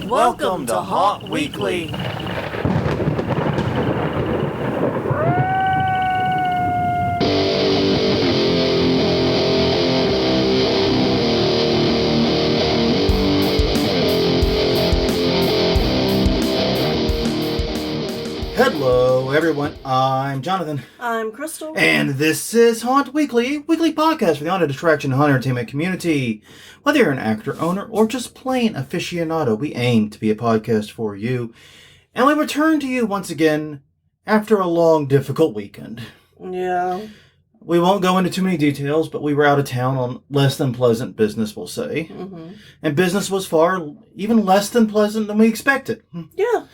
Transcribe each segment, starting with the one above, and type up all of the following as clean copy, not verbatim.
Welcome to Haunt Weekly. Hello, everyone. I'm Jonathan. I'm Crystal. And this is Haunt Weekly, a weekly podcast for the haunted attraction and haunted entertainment community. Whether you're an actor, owner, or just plain aficionado, we aim to be a podcast for you. And we return to you once again after a long, difficult weekend. Yeah. We won't go into too many details, but we were out of town on less than pleasant business, we'll say. Mm-hmm. And business was far even less than pleasant than we expected. Yeah.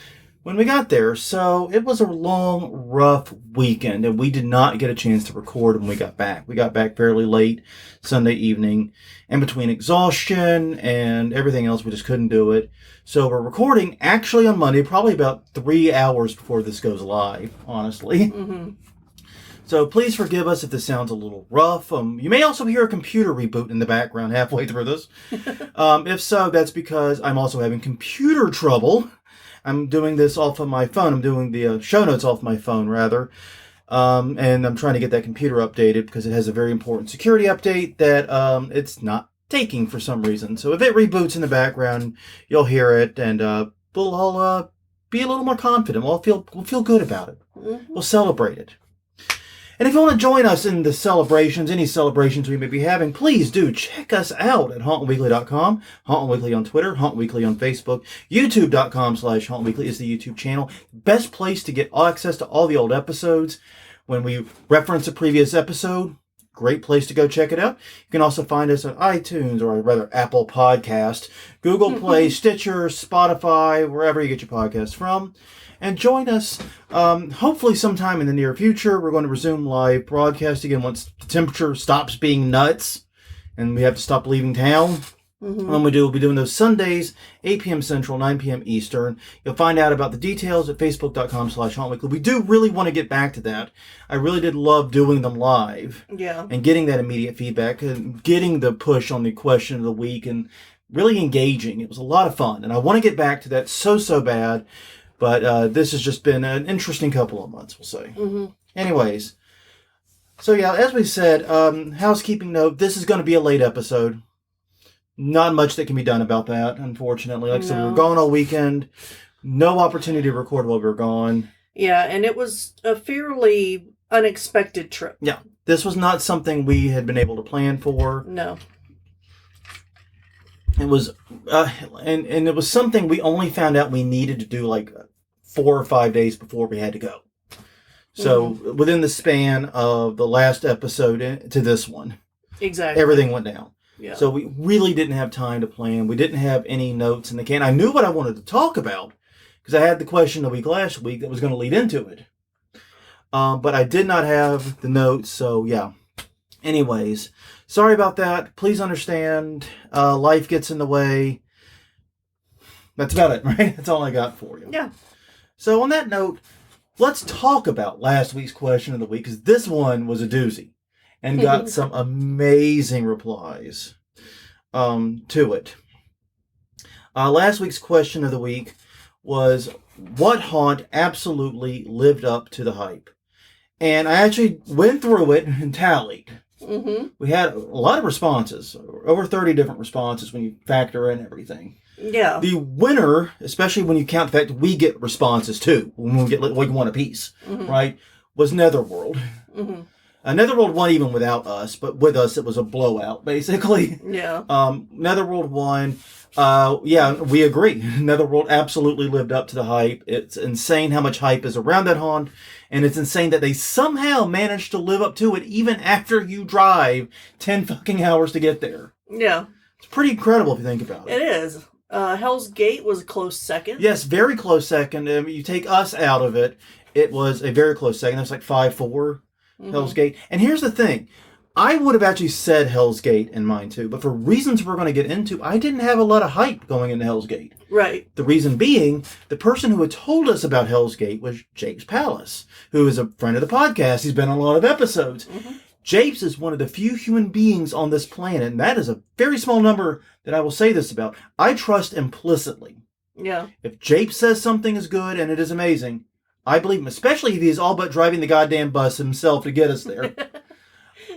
When we got there. So it was a long, rough weekend, and we did not get a chance to record when we got back. We got back fairly late Sunday evening, and between exhaustion and everything else, we just couldn't do it. So we're recording actually on Monday, probably about 3 hours before this goes live, honestly. Mm-hmm. So please forgive us if this sounds a little rough. You may also hear a computer reboot in the background halfway through this. If so, that's because I'm also having computer trouble. I'm doing this off of my phone. I'm doing the show notes off my phone, rather. And I'm trying to get that computer updated because it has a very important security update that it's not taking for some reason. So if it reboots in the background, you'll hear it, and we'll all be a little more confident. We'll feel good about it. Mm-hmm. We'll celebrate it. And if you want to join us in the celebrations, any celebrations we may be having, please do check us out at hauntweekly.com, Haunt Weekly on Twitter, Haunt Weekly on Facebook, youtube.com/Haunt Weekly is the YouTube channel. Best place to get access to all the old episodes. When we reference a previous episode, great place to go check it out. You can also find us on iTunes, or rather Apple Podcast, Google Play, Stitcher, Spotify, wherever you get your podcasts from. And join us, hopefully sometime in the near future. We're going to resume live broadcast again once the temperature stops being nuts and we have to stop leaving town. Mm-hmm. When we do, we'll be doing those Sundays, 8 p.m. Central, 9 p.m. Eastern. You'll find out about the details at facebook.com/hauntweekly. We do really want to get back to that. I really did love doing them live. Yeah. And getting that immediate feedback and getting the push on the question of the week and really engaging. It was a lot of fun. And I want to get back to that so bad. But this has just been an interesting couple of months, we'll say. Mm-hmm. Anyways, so yeah, as we said, housekeeping note, this is going to be a late episode. Not much that can be done about that, unfortunately. Like I said, we were gone all weekend. No opportunity to record while we were gone. Yeah, and it was a fairly unexpected trip. Yeah, this was not something we had been able to plan for. No. It was, and it was something we only found out we needed to do like 4 or 5 days before we had to go. So within the span of the last episode to this one, exactly, everything went down. Yeah. So we really didn't have time to plan. We didn't have any notes in the can. I knew what I wanted to talk about because I had the question last week that was going to lead into it. But I did not have the notes. So yeah. Anyways, sorry about that. Please understand. Life gets in the way. That's about it, right? That's all I got for you. Yeah. So on that note, let's talk about last week's question of the week, because this one was a doozy and got some amazing replies to it. Last week's question of the week was, what haunt absolutely lived up to the hype? And I actually went through it and tallied. Mm-hmm. We had a lot of responses, over 30 different responses when you factor in everything. Yeah. The winner, especially when you count the fact we get responses too, when we get like one apiece, right, was Netherworld. Mm-hmm. Netherworld won even without us, but with us it was a blowout, basically. Yeah. Netherworld won. Yeah, we agree. Netherworld absolutely lived up to the hype. It's insane how much hype is around that haunt, and it's insane that they somehow managed to live up to it even after you drive 10 fucking hours to get there. Yeah. It's pretty incredible if you think about it. It is. Hell's Gate was a close second. Yes, very close second. You take us out of it, it was a very close second. It was like 5-4, Hell's Gate. And here's the thing. I would have actually said Hell's Gate in mine too, but for reasons we're going to get into, I didn't have a lot of hype going into Hell's Gate. Right. The reason being, the person who had told us about Hell's Gate was Japes Palace, who is a friend of the podcast. He's been on a lot of episodes. Japes is one of the few human beings on this planet, and that is a very small number that I will say this about, I trust implicitly. Yeah. If Jape says something is good and it is amazing, I believe him, especially if he's all but driving the goddamn bus himself to get us there.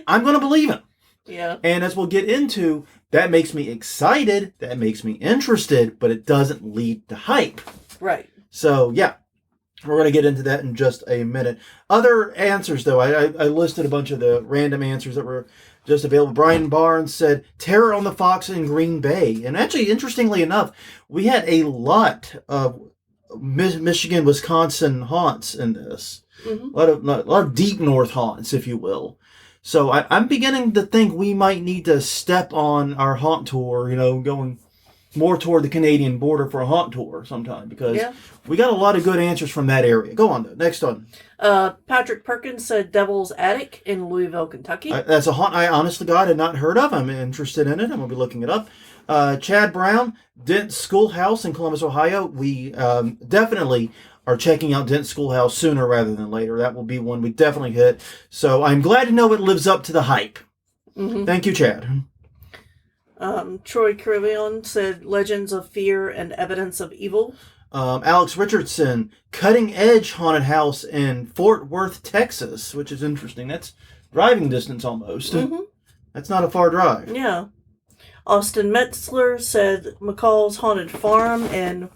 I'm going to believe him. Yeah. And as we'll get into, that makes me excited, that makes me interested, but it doesn't lead to hype. Right. So, yeah, we're going to get into that in just a minute. Other answers, though, I listed a bunch of the random answers that were just available. Brian Barnes said, Terror on the Fox in Green Bay. And actually, interestingly enough, we had a lot of Michigan, Wisconsin haunts in this. Mm-hmm. A lot of deep north haunts, if you will. So I'm beginning to think we might need to step on our haunt tour, going more toward the Canadian border for a haunt tour sometime, because we got a lot of good answers from that area. Go on, though. Next one. Patrick Perkins said Devil's Attic in Louisville, Kentucky. That's a haunt I honestly God had not heard of. I'm interested in it. I'm going to be looking it up. Chad Brown, Dent Schoolhouse in Columbus, Ohio. We definitely are checking out Dent Schoolhouse sooner rather than later. That will be one we definitely hit. So I'm glad to know it lives up to the hype. Mm-hmm. Thank you, Chad. Troy Carillon said Legends of Fear and Evidence of Evil. Alex Richardson, Cutting Edge Haunted House in Fort Worth, Texas, which is interesting. That's driving distance almost. Mm-hmm. That's not a far drive. Yeah. Austin Metzler said McCall's Haunted Farm in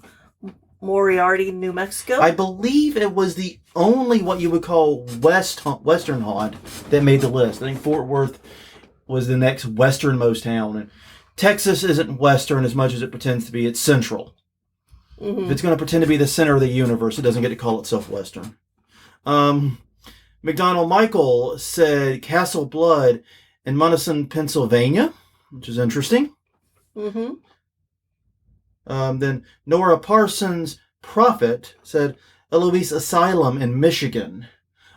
Moriarty, New Mexico. I believe it was the only what you would call Western haunt that made the list. I think Fort Worth was the next westernmost town. And Texas isn't Western as much as it pretends to be. It's Central. Mm-hmm. If it's going to pretend to be the center of the universe, it doesn't get to call itself Western. McDonald Michael said Castle Blood in Munson, Pennsylvania, which is interesting. Mm-hmm. Then Nora Parsons Prophet said Eloise Asylum in Michigan.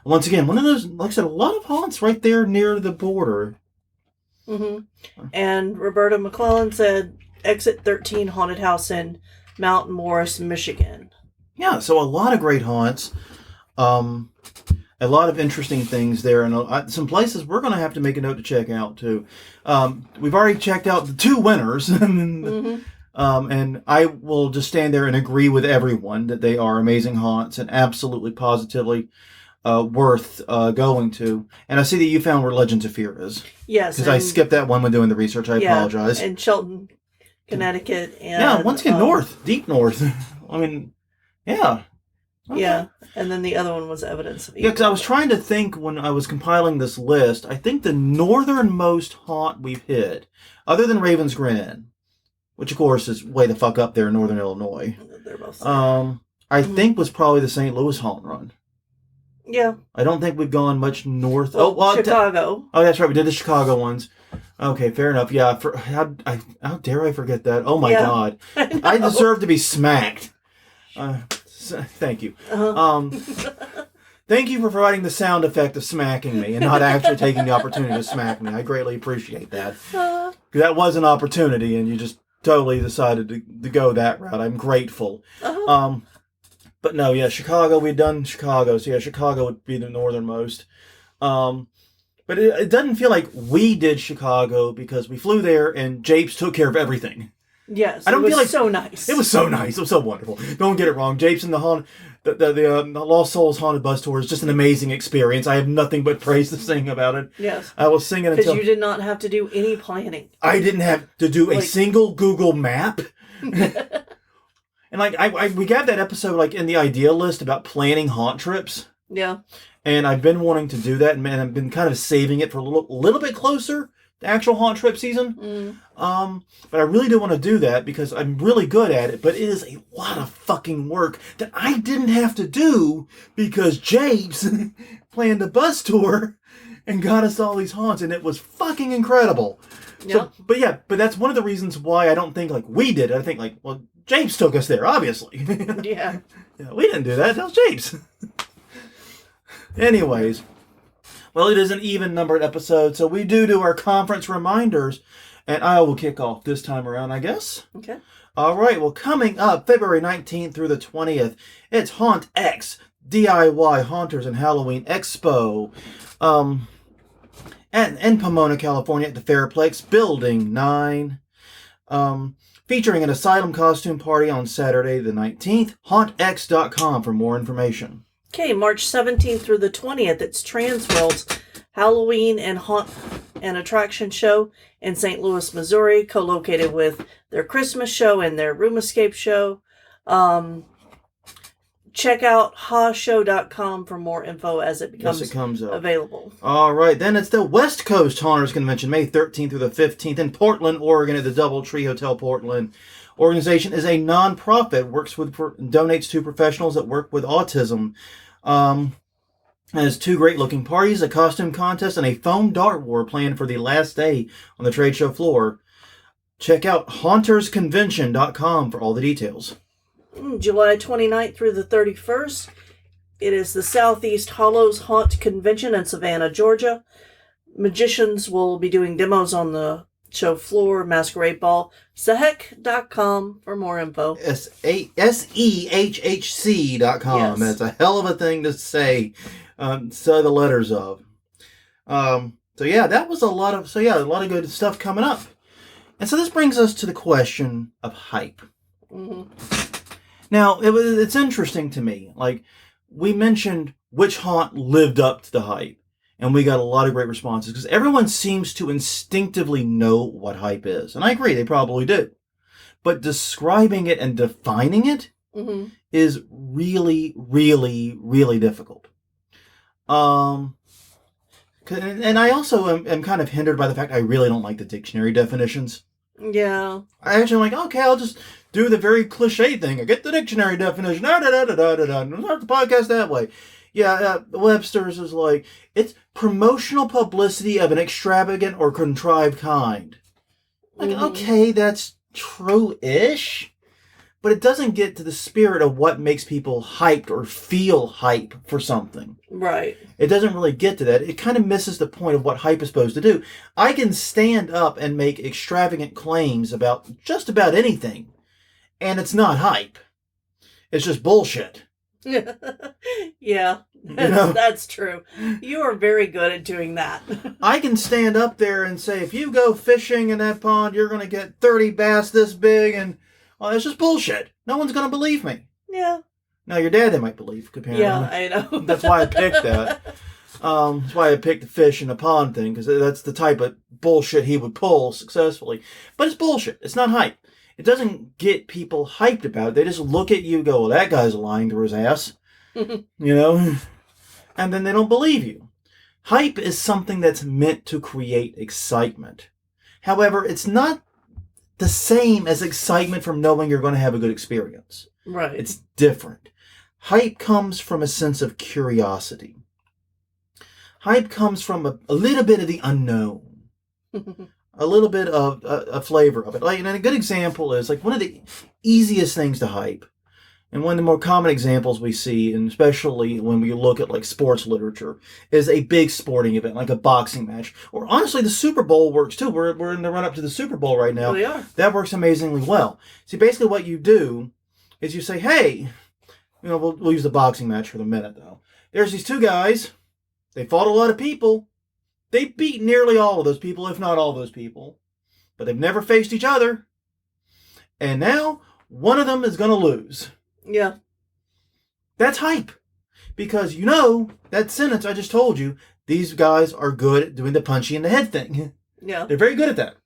Once again, one of those, like I said, a lot of haunts right there near the border. Mm-hmm. And Roberta McClellan said Exit 13 Haunted House in Mount Morris, Michigan. Yeah, so a lot of great haunts. A lot of interesting things there, and some places we're going to have to make a note to check out, too. We've already checked out the two winners. Mm-hmm. And I will just stand there and agree with everyone that they are amazing haunts and absolutely positively worth going to. And I see that you found where Legends of Fear is. Yes. Because I skipped that one when doing the research. I apologize. In Shelton, Connecticut. And, yeah, once again, north. Deep north. I mean, yeah. Okay. Yeah. And then the other one was Evidence of Evil. Yeah, because I was trying to think when I was compiling this list, I think the northernmost haunt we've hit, other than Raven's Grin, which, of course, is way the fuck up there in northern Illinois. They're both I think was probably the St. Louis haunt run. Yeah. I don't think we've gone much north. Well, Chicago. That's right. We did the Chicago ones. Okay, fair enough. Yeah. How dare I forget that? Oh, my God. I deserve to be smacked. Thank you. Uh-huh. Thank you for providing the sound effect of smacking me and not actually taking the opportunity to smack me. I greatly appreciate that. Because that was an opportunity, and you just totally decided to go that route. I'm grateful. Uh-huh. But no, yeah, Chicago, we'd done Chicago. So yeah, Chicago would be the northernmost. But it doesn't feel like we did Chicago because we flew there and Japes took care of everything. Yes, it was so nice. It was so nice. It was so wonderful. Don't get it wrong. Japes and the Lost Souls Haunted Bus Tour is just an amazing experience. I have nothing but praise to sing about it. Yes. I was singing because you did not have to do any planning. I didn't have to do a single Google map. And we got that episode in the idea list about planning haunt trips. Yeah. And I've been wanting to do that, and man, I've been kind of saving it for a little bit closer to actual haunt trip season. But I really do want to do that because I'm really good at it, but it is a lot of fucking work that I didn't have to do because Japes planned a bus tour and got us all these haunts, and it was fucking incredible. Yeah. But that's one of the reasons why I don't think we did it. I think Japes took us there, obviously. Yeah. We didn't do that. That was Japes. Anyways, well, it is an even-numbered episode, so we do our conference reminders, and I will kick off this time around, I guess. Okay. All right, well, coming up February 19th through the 20th, it's Haunt X, DIY Haunters and Halloween Expo, in Pomona, California, at the Fairplex, Building 9. featuring an asylum costume party on Saturday the 19th. HauntX.com for more information. Okay, March 17th through the 20th, it's Transworld's Halloween and Haunt and Attraction Show in St. Louis, Missouri, co-located with their Christmas show and their Room Escape show. Check out hashow.com for more info as it becomes available. All right, then it's the West Coast Haunters Convention, May 13th through the 15th in Portland, Oregon at the Doubletree Hotel Portland. Organization is a non-profit, donates to professionals that work with autism. Has 2 great-looking parties, a costume contest, and a foam dart war planned for the last day on the trade show floor. Check out hauntersconvention.com for all the details. July 29th through the 31st, it is the Southeast Hollows Haunt Convention in Savannah, Georgia. Magicians will be doing demos on the show floor, Masquerade Ball. Sehek.com for more info. SEHHC.com. Yes. That's a hell of a thing to say. Say the letters of. That was a lot of good stuff coming up. And so this brings us to the question of hype. Mm-hmm. Now, it's interesting to me. Like, we mentioned which haunt lived up to the hype, and we got a lot of great responses because everyone seems to instinctively know what hype is. And I agree, they probably do. But describing it and defining it is really, really, really difficult. And I also am kind of hindered by the fact I really don't like the dictionary definitions. Yeah. I actually am like, okay, I'll just do the very cliche thing. I get the dictionary definition. Start the podcast that way. Yeah, Webster's is like, it's promotional publicity of an extravagant or contrived kind. Like, okay, that's true-ish. But it doesn't get to the spirit of what makes people hyped or feel hype for something. Right. It doesn't really get to that. It kind of misses the point of what hype is supposed to do. I can stand up and make extravagant claims about just about anything, and it's not hype. It's just bullshit. Yeah, that's true. You are very good at doing that. I can stand up there and say, if you go fishing in that pond, you're going to get 30 bass this big, and it's just bullshit. No one's going to believe me. Yeah. Now, your dad, they might believe, apparently. Yeah, I know. That's why I picked that. That's why I picked the fish in a pond thing, because that's the type of bullshit he would pull successfully. But it's bullshit. It's not hype. It doesn't get people hyped about it. They just look at you and go, well, that guy's lying to his ass. And then they don't believe you. Hype is something that's meant to create excitement. However, it's not the same as excitement from knowing you're going to have a good experience. Right. It's different. Hype comes from a sense of curiosity. Hype comes from a little bit of the unknown. A little bit of a flavor of it. Like, and a good example is like one of the easiest things to hype, and one of the more common examples we see, and especially when we look at like sports literature, is a big sporting event like a boxing match. Or honestly, the Super Bowl works too. We're in the run up to the Super Bowl right now. We are. That works amazingly well. See, basically what you do is you say, hey, we'll use the boxing match for the minute though. There's these 2 guys. They fought a lot of people. They beat nearly all of those people, if not all those people. But they've never faced each other. And now, one of them is going to lose. Yeah. That's hype. Because that sentence I just told you, these guys are good at doing the punchy in the head thing. Yeah. They're very good at that.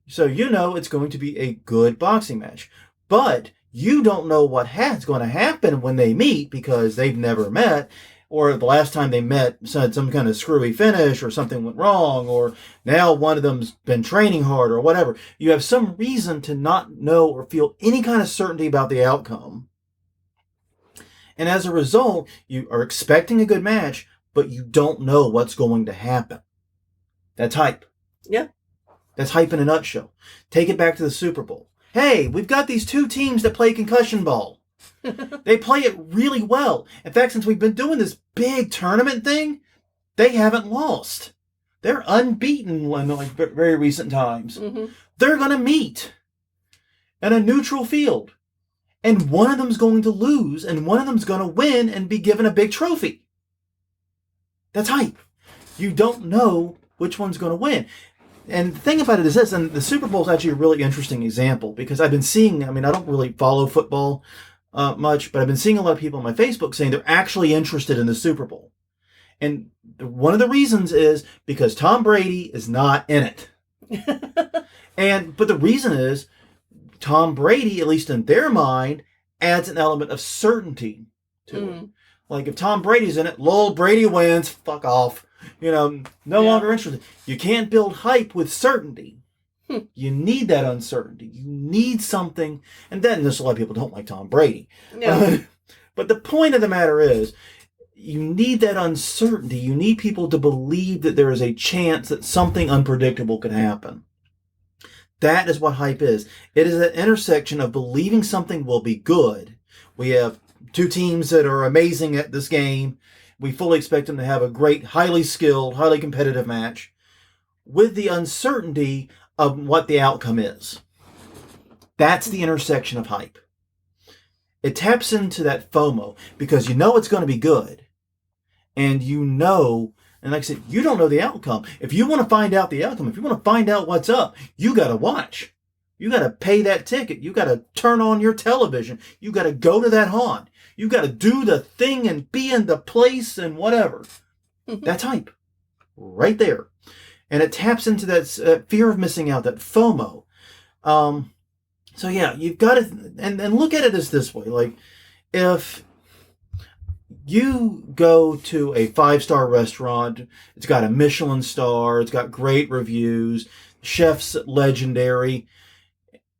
So it's going to be a good boxing match. But you don't know what's going to happen when they meet because they've never met. Or the last time they met had some kind of screwy finish or something went wrong, or now one of them's been training hard or whatever. You have some reason to not know or feel any kind of certainty about the outcome. And as a result, you are expecting a good match, but you don't know what's going to happen. That's hype. Yeah. That's hype in a nutshell. Take it back to the Super Bowl. Hey, we've got these 2 teams that play concussion ball. They play it really well. In fact, since we've been doing this big tournament thing, they haven't lost. They're unbeaten in like very recent times. Mm-hmm. They're going to meet in a neutral field. And one of them's going to lose, and one of them's going to win and be given a big trophy. That's hype. You don't know which one's going to win. And the thing about it is this, and the Super Bowl is actually a really interesting example because I've been seeing, I mean, I don't really follow football much, but I've been seeing a lot of people on my Facebook saying they're actually interested in the Super Bowl. And one of the reasons is because Tom Brady is not in it. But the reason is Tom Brady, at least in their mind, adds an element of certainty to it. Like if Tom Brady's in it, lol, Brady wins, fuck off. No longer interested. You can't build hype with certainty. You need that uncertainty. You need something. And then there's a lot of people who don't like Tom Brady. Yeah. But the point of the matter is, you need that uncertainty. You need people to believe that there is a chance that something unpredictable could happen. That is what hype is. It is an intersection of believing something will be good. We have two teams that are amazing at this game. We fully expect them to have a great, highly skilled, highly competitive match with the uncertainty of what the outcome is. That's the intersection of hype. It taps into that FOMO because you know it's going to be good. And and like I said, you don't know the outcome. If you want to find out the outcome, if you want to find out what's up, you got to watch. You got to pay that ticket. You got to turn on your television. You got to go to that haunt. You got to do the thing and be in the place and whatever. That's hype. Right there. And it taps into that fear of missing out, that FOMO. So yeah, you've got to, and look at it as this way. Like, if you go to a 5-star restaurant, it's got a Michelin star, it's got great reviews, chef's legendary.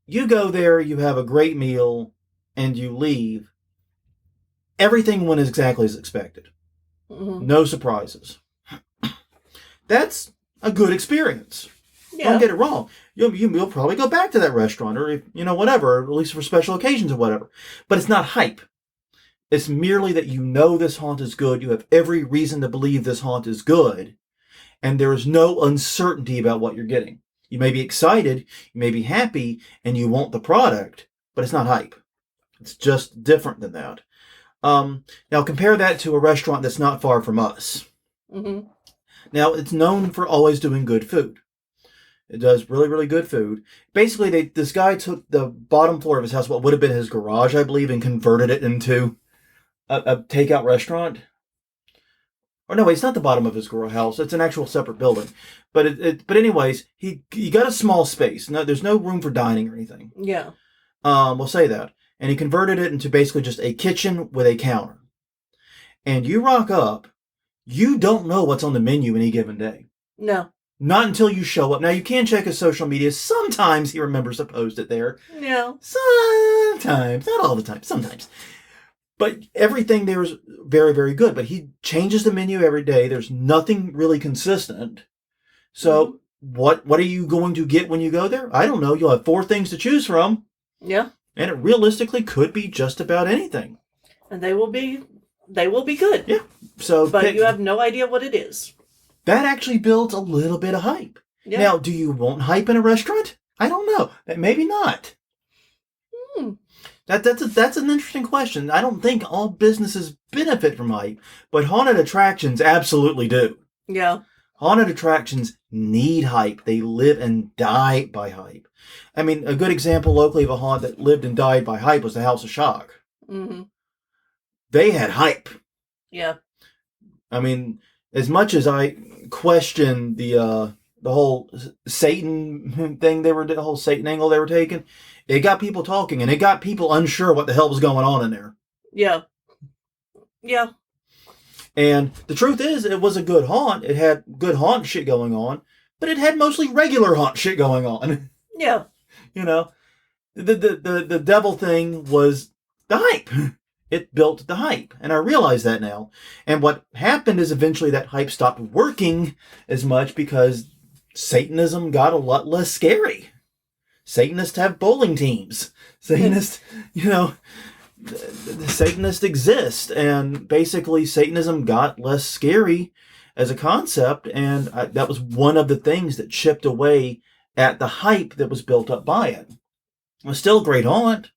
You go there, you have a great meal, and you leave. Everything went exactly as expected. No surprises. That's a good experience. Yeah. Don't get it wrong. You'll probably go back to that restaurant or, whatever, at least for special occasions or whatever. But it's not hype. It's merely that you know this haunt is good. You have every reason to believe this haunt is good. And there is no uncertainty about what you're getting. You may be excited, you may be happy, and you want the product, but it's not hype. It's just different than that. Now compare that to a restaurant that's not far from us. Now, it's known for always doing good food. It does really, really good food. Basically, this guy took the bottom floor of his house, what would have been his garage, I believe, and converted it into a takeout restaurant. Or no, it's not the bottom of his house. It's an actual separate building. But anyways, he got a small space. No, there's no room for dining or anything. Yeah. We'll say that. And he converted it into basically just a kitchen with a counter. And you rock up, you don't know what's on the menu any given day. No. Not until you show up. Now, you can check his social media. Sometimes he remembers to post it there. Yeah. Sometimes. Not all the time. Sometimes. But everything there is very, very good. But he changes the menu every day. There's nothing really consistent. So what are you going to get when you go there? I don't know. You'll have 4 things to choose from. Yeah. And it realistically could be just about anything. And they will be good. Yeah. But you have no idea what it is. That actually builds a little bit of hype. Yeah. Now, do you want hype in a restaurant? I don't know. Maybe not. That's an interesting question. I don't think all businesses benefit from hype, but haunted attractions absolutely do. Yeah. Haunted attractions need hype. They live and die by hype. I mean, a good example locally of a haunt that lived and died by hype was the House of Shock. They had hype. Yeah. I mean, as much as I question the whole Satan thing the whole Satan angle they were taking, it got people talking, and it got people unsure what the hell was going on in there. Yeah. Yeah. And the truth is, it was a good haunt. It had good haunt shit going on, but it had mostly regular haunt shit going on. Yeah. The devil thing was the hype. It built the hype, and I realize that now. And what happened is eventually that hype stopped working as much because Satanism got a lot less scary. Satanists have bowling teams. Satanists, Satanists exist, and basically Satanism got less scary as a concept, and that was one of the things that chipped away at the hype that was built up by it. It was still a great haunt.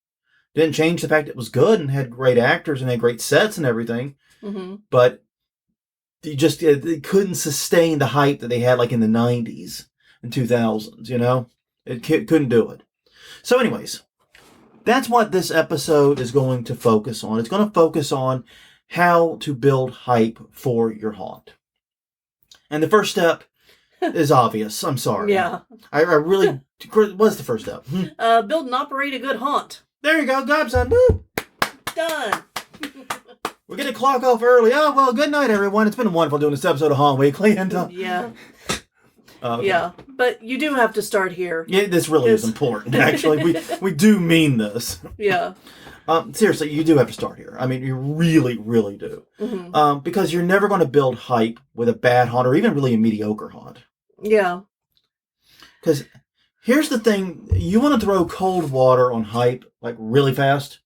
Didn't change the fact it was good and had great actors and had great sets and everything. But they couldn't sustain the hype that they had like in the 90s in 2000s, you know? It couldn't do it. So anyways, that's what this episode is going to focus on. It's going to focus on how to build hype for your haunt. And the first step is obvious. I'm sorry. Yeah. I really... What's the first step? Build and operate a good haunt. There you go. Job's done. Woo! Done. We're going to clock off early. Oh, well, good night, everyone. It's been wonderful doing this episode of Haunt Weekly. And, yeah. okay. Yeah. But you do have to start here. Yeah, this really is important, actually. We do mean this. Yeah. Seriously, you do have to start here. I mean, you really, really do. Mm-hmm. Because you're never going to build hype with a bad haunt or even really a mediocre haunt. Yeah. Because here's the thing. You want to throw cold water on hype, like, really fast.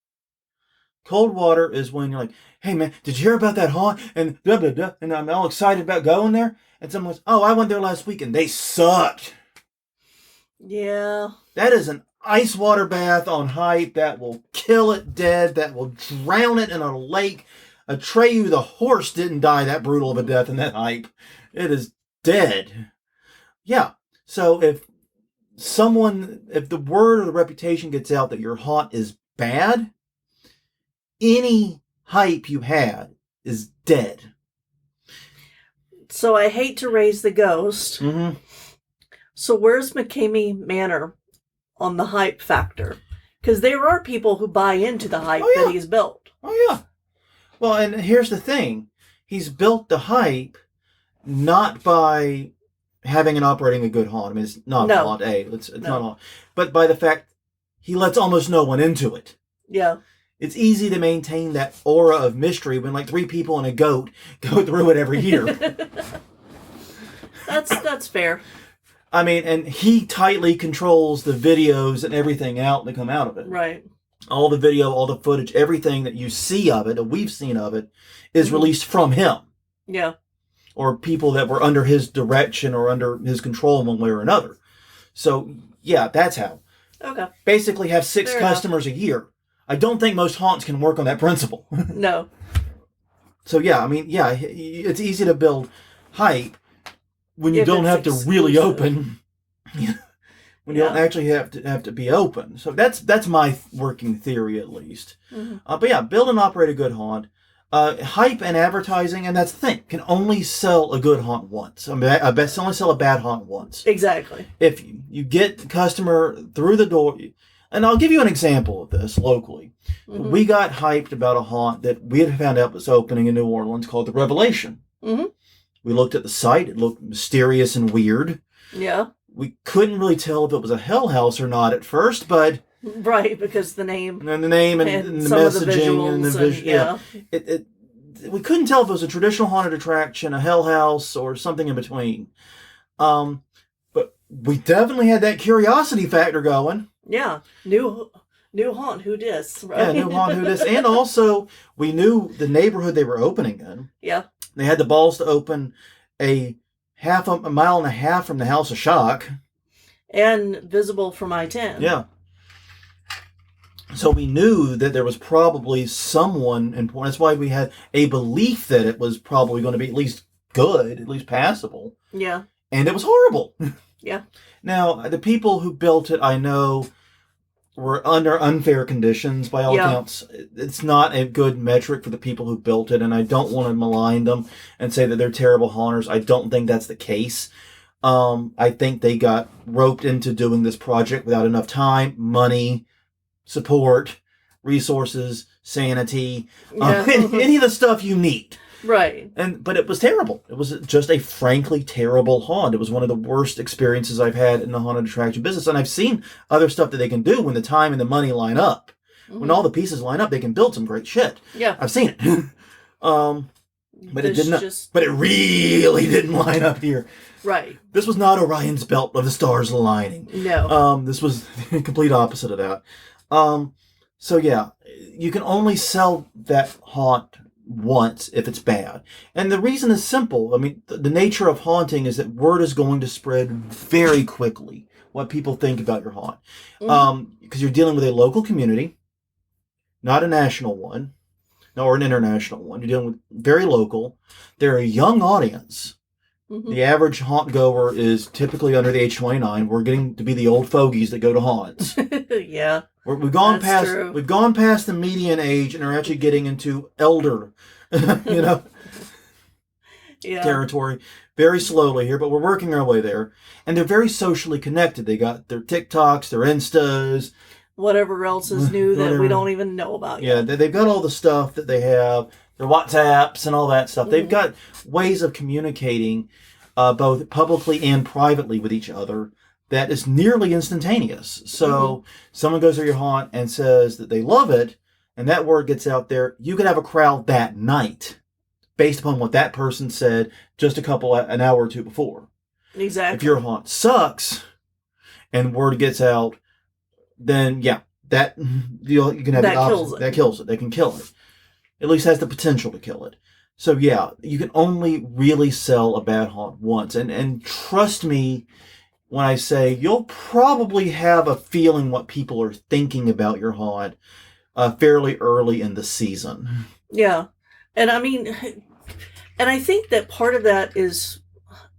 Cold water is when you're like, hey, man, did you hear about that haunt? And blah, blah, blah. And I'm all excited about going there. And someone goes, oh, I went there last week and they sucked. Yeah. That is an ice water bath on hype that will kill it dead, that will drown it in a lake. Atreyu the horse didn't die that brutal of a death in that hype. It is dead. Yeah. So if the word or the reputation gets out that your haunt is bad, any hype you had is dead. So I hate to raise the ghost. Mm-hmm. So where's McCamey Manor on the hype factor? Because there are people who buy into the hype that he's built. Oh, yeah. Well, and here's the thing. He's built the hype not by having and operating a good haunt. I mean, it's not a haunt, It's not a haunt. But by the fact he lets almost no one into it. Yeah. It's easy to maintain that aura of mystery when like 3 people and a goat go through it every year. That's fair. I mean, and he tightly controls the videos and everything out that come out of it. Right. All the video, all the footage, everything that you see of it, that we've seen of it, is released from him. Yeah. Or people that were under his direction or under his control in one way or another. So, yeah, that's how. Okay. Basically have 6 Fair customers a year. I don't think most haunts can work on that principle. No. So, yeah, I mean, yeah, it's easy to build hype when you don't have to really open. When you don't actually have to be open. So that's my working theory, at least. Mm-hmm. But yeah, build and operate a good haunt. Hype and advertising, and that's the thing, can only sell a good haunt once. I mean, I bet only sell a bad haunt once. Exactly. If you get the customer through the door, and I'll give you an example of this locally. Mm-hmm. We got hyped about a haunt that we had found out was opening in New Orleans called the Revelation. Mm-hmm. We looked at the site. It looked mysterious and weird. Yeah. We couldn't really tell if it was a hell house or not at first, but... Right, because the name... And the name and the messaging and the visual. Yeah. We couldn't tell if it was a traditional haunted attraction, a hell house, or something in between. But we definitely had that curiosity factor going. Yeah. New haunt, who dis, right? Yeah, new haunt, who dis. And also, we knew the neighborhood they were opening in. Yeah. They had the balls to open a mile and a half from the House of Shock. And visible from I-10. Yeah. So we knew that there was probably someone important. That's why we had a belief that it was probably going to be at least good, at least passable. Yeah. And it was horrible. Yeah. Now, the people who built it, I know, were under unfair conditions by all accounts. It's not a good metric for the people who built it, and I don't want to malign them and say that they're terrible haunters. I don't think that's the case. I think they got roped into doing this project without enough time, money, support, resources, sanity, any of the stuff you need. Right. But it was terrible. It was just a frankly terrible haunt. It was one of the worst experiences I've had in the haunted attraction business. And I've seen other stuff that they can do when the time and the money line up. Mm-hmm. When all the pieces line up, they can build some great shit. Yeah. I've seen it. But it did not. But it really didn't line up here. Right. This was not Orion's belt of the stars aligning. No. This was the complete opposite of that. So yeah, you can only sell that haunt once if it's bad. And the reason is simple. I mean, the nature of haunting is that word is going to spread very quickly, what people think about your haunt. Because you're dealing with a local community, not a national one, or an international one. You're dealing with very local. They're a young audience. Mm-hmm. The average haunt goer is typically under the age 29. We're getting to be the old fogies that go to haunts. Yeah. We've gone That's past true. we've gone past the median age and are actually getting into elder, Yeah. territory very slowly here, but we're working our way there. And they're very socially connected. They got their TikToks, their Instas, Whatever else is new that we whatever. don't even know about Yeah, yet. they've got all the stuff that they have, their WhatsApps and all that stuff. They've Mhm. got ways of communicating both publicly and privately with each other that is nearly instantaneous. So someone goes to your haunt and says that they love it, and that word gets out there. You could have a crowd that night based upon what that person said just an hour or two before. Exactly. If your haunt sucks and word gets out, then yeah, that you can have That the opposite. kills it. That kills it. They can kill it. At least has the potential to kill it. So yeah, you can only really sell a bad haunt once. And trust me when I say you'll probably have a feeling what people are thinking about your haunt fairly early in the season. Yeah. And I mean, and I think that part of that is,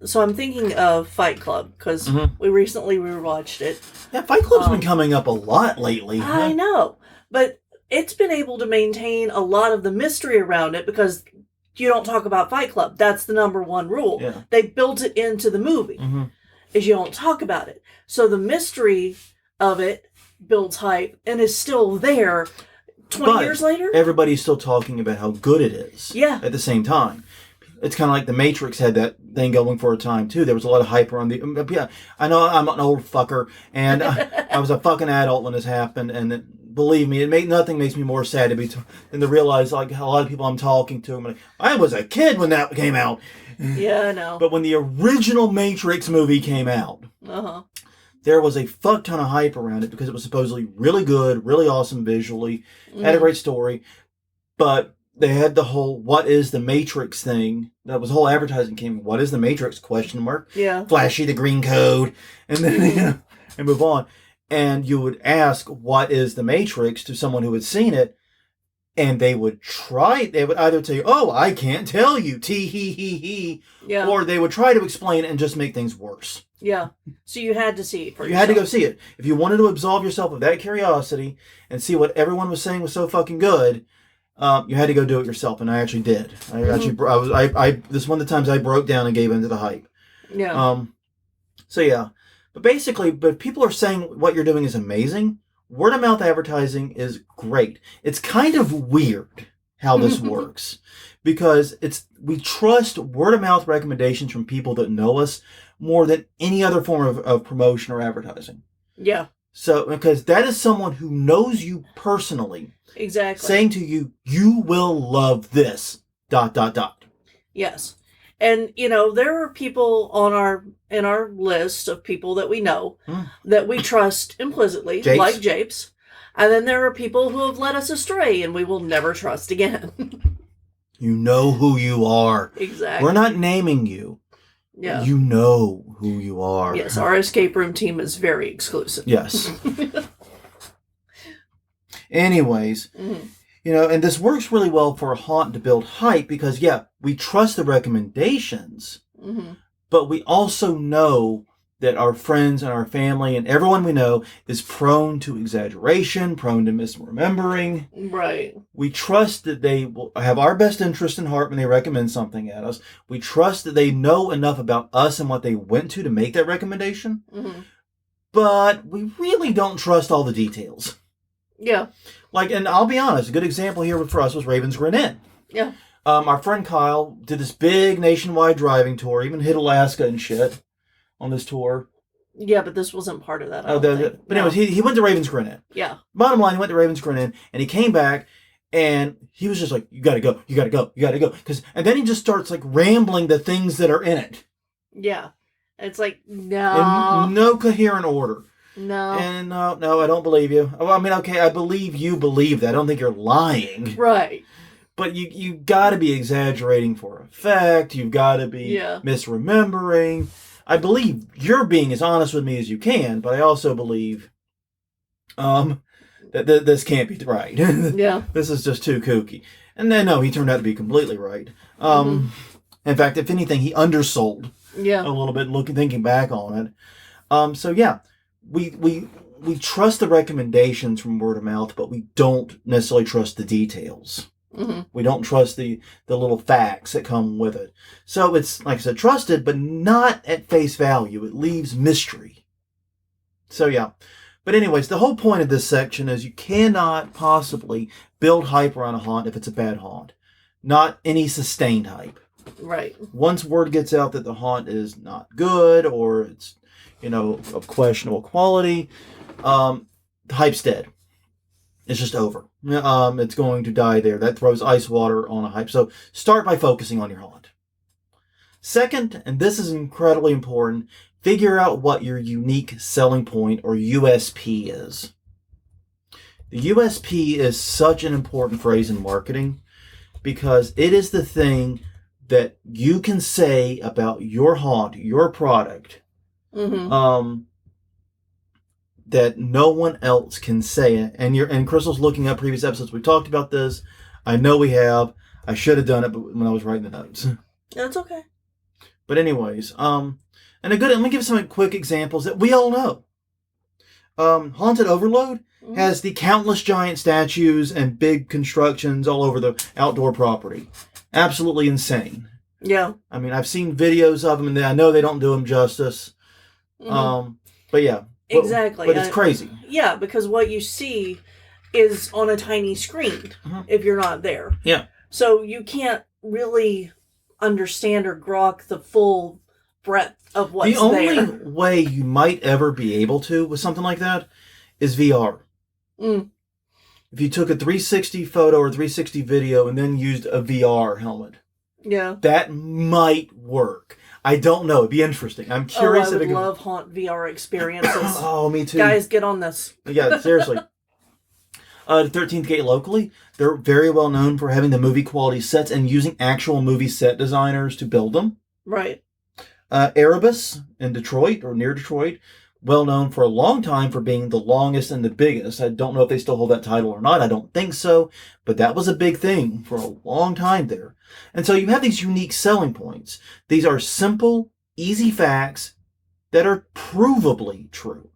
so I'm thinking of Fight Club, because we recently rewatched it. Yeah, Fight Club's been coming up a lot lately. I know. But it's been able to maintain a lot of the mystery around it because you don't talk about Fight Club. That's the number one rule. Yeah. They built it into the movie, is you don't talk about it. So the mystery of it builds hype and is still there 20 years later. Everybody's still talking about how good it is. Yeah. At the same time. It's kind of like The Matrix had that thing going for a time, too. There was a lot of hype around yeah, I know I'm an old fucker, and I was a fucking adult when this happened, and believe me, nothing makes me more sad than to realize, like, a lot of people I'm talking to, I'm like, I was a kid when that came out. Yeah, I know. But when the original Matrix movie came out, there was a fuck ton of hype around it because it was supposedly really good, really awesome visually, had a great story, but they had the whole "what is the Matrix" thing. That was whole advertising came. What is the Matrix? ? Yeah. Flashy the green code, and then and move on. And you would ask, "What is the Matrix?" to someone who had seen it, and they would try. They would either tell you, "Oh, I can't tell you," tee hee hee hee, Yeah. or they would try to explain it and just make things worse. Yeah. So you had to see it for You yourself. had to go see it if you wanted to absolve yourself of that curiosity and see what everyone was saying was so fucking good. You had to go do it yourself, and I actually did. This is one of the times I broke down and gave into the hype. Yeah. So yeah, but basically, but people are saying what you're doing is amazing. Word of mouth advertising is great. It's kind of weird how this works because we trust word of mouth recommendations from people that know us more than any other form of promotion or advertising. Yeah. So because that is someone who knows you personally. Exactly. Saying to you, you will love this, ... Yes. And, there are people in our list of people that we know that we trust implicitly, Japes. like Japes. And then there are people who have led us astray and we will never trust again. You know who you are. Exactly. We're not naming you. Yeah. You know who you are. Yes, our escape room team is very exclusive. Yes. Anyways, and this works really well for a haunt to build hype because, yeah, we trust the recommendations, but we also know that our friends and our family and everyone we know is prone to exaggeration, prone to misremembering. Right. We trust that they will have our best interest in heart when they recommend something at us. We trust that they know enough about us and what they went to make that recommendation. But we really don't trust all the details. Yeah. And I'll be honest, a good example here for us was Raven's Grin Inn. Yeah. Our friend Kyle did this big nationwide driving tour, even hit Alaska and shit on this tour. Yeah, but this wasn't part of that. But anyways, he went to Raven's Grin Inn. Yeah. Bottom line, he went to Raven's Grin Inn, and he came back, and he was just like, you gotta go, you gotta go, you gotta go. And then he just starts rambling the things that are in it. Yeah. It's like, no. In no coherent order. No. And no, I don't believe you. Well, I mean, okay, I believe you believe that. I don't think you're lying. Right. But you got to be exaggerating for effect. You've got to be misremembering. I believe you're being as honest with me as you can, but I also believe that this can't be right. Yeah. This is just too kooky. And then, no, he turned out to be completely right. And In fact, if anything, he undersold a little bit, thinking back on it. So yeah, we trust the recommendations from word of mouth, but we don't necessarily trust the details. Mm-hmm. We don't trust the little facts that come with it. So it's, like I said, trusted, but not at face value. It leaves mystery. So yeah. But anyways, the whole point of this section is you cannot possibly build hype around a haunt if it's a bad haunt. Not any sustained hype. Right. Once word gets out that the haunt is not good or it's, of questionable quality, the hype's dead. It's just over. It's going to die there. That throws ice water on a hype. So start by focusing on your haunt. Second, and this is incredibly important, figure out what your unique selling point or USP is. The USP is such an important phrase in marketing because it is the thing that you can say about your haunt, your product, that no one else can say it. And Crystal's looking up previous episodes. We talked about this. I know we have. I should have done it when I was writing the notes. That's okay. But anyways, let me give some quick examples that we all know. Haunted Overload has the countless giant statues and big constructions all over the outdoor property. Absolutely insane. Yeah. I mean, I've seen videos of them, and I know they don't do them justice. But yeah. Exactly. But it's crazy. Yeah, because what you see is on a tiny screen if you're not there. Yeah. So you can't really understand or grok the full breadth of what's there. The only way you might ever be able to with something like that is VR. If you took a 360 photo or 360 video and then used a VR helmet. Yeah. That might work. I don't know. It'd be interesting. I'm curious. I would love haunt VR experiences. Oh, me too. Guys, get on this. Yeah, seriously. The 13th Gate locally, they're very well known for having the movie quality sets and using actual movie set designers to build them. Right. Erebus in Detroit, or near Detroit, well known for a long time for being the longest and the biggest. I don't know if they still hold that title or not. I don't think so. But that was a big thing for a long time there. And so you have these unique selling points. These are simple, easy facts that are provably true,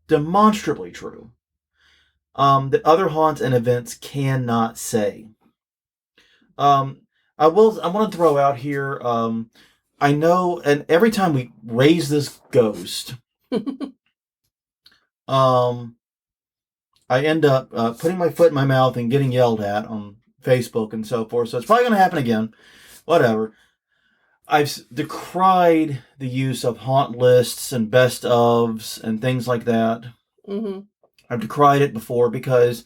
demonstrably true, that other haunts and events cannot say. I want to throw out here, I know, and every time we raise this ghost, I end up putting my foot in my mouth and getting yelled at on Facebook and so forth. So it's probably going to happen again. Whatever. I've decried the use of haunt lists and best ofs and things like that. I've decried it before because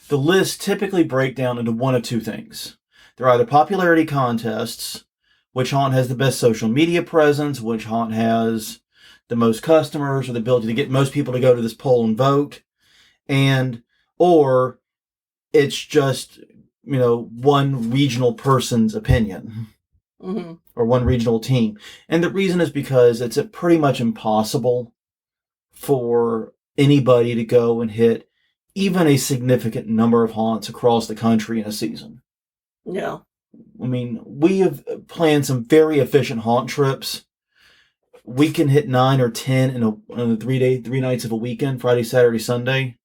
the lists typically break down into one of two things. They're either popularity contests, which haunt has the best social media presence, which haunt has the most customers or the ability to get most people to go to this poll and vote, or it's just, one regional person's opinion or one regional team. And the reason is because it's pretty much impossible for anybody to go and hit even a significant number of haunts across the country in a season. Yeah. I mean, we have planned some very efficient haunt trips. We can hit 9 or 10 in a 3 nights of a weekend, Friday, Saturday, Sunday.